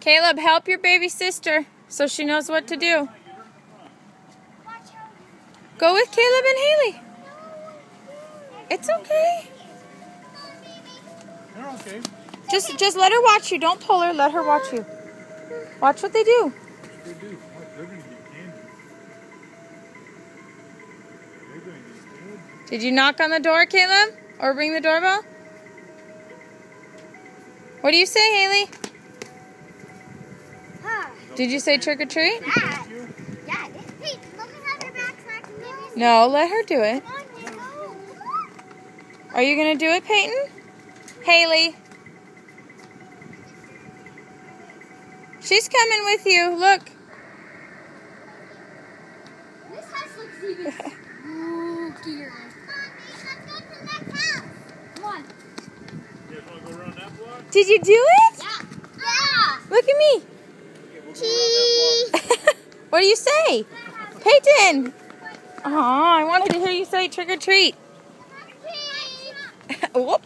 Caleb, help your baby sister so she knows what to do. Go with Caleb and Haley. It's okay. They're okay. Just let her watch you. Don't pull her. Let her watch you. Watch what they do. They do. They're going to get candy. They're going to get candy. Did you knock on the door, Caleb? Or ring the doorbell? What do you say, Haley? Did you say trick or treat? Yeah. Hey, let me have your back so I can give you some. No, let her do it. Come on, Diego. Come on. Are you going to do it, Peyton? Haley. She's coming with you. Look. This house looks even spookier. Let's go to the next house. Come on. You guys want to go around that block? Did you do it? Yeah. Look at me. Cheese. What do you say? Peyton. Aw, I wanted to hear you say trick or treat. Cheese. Whoop.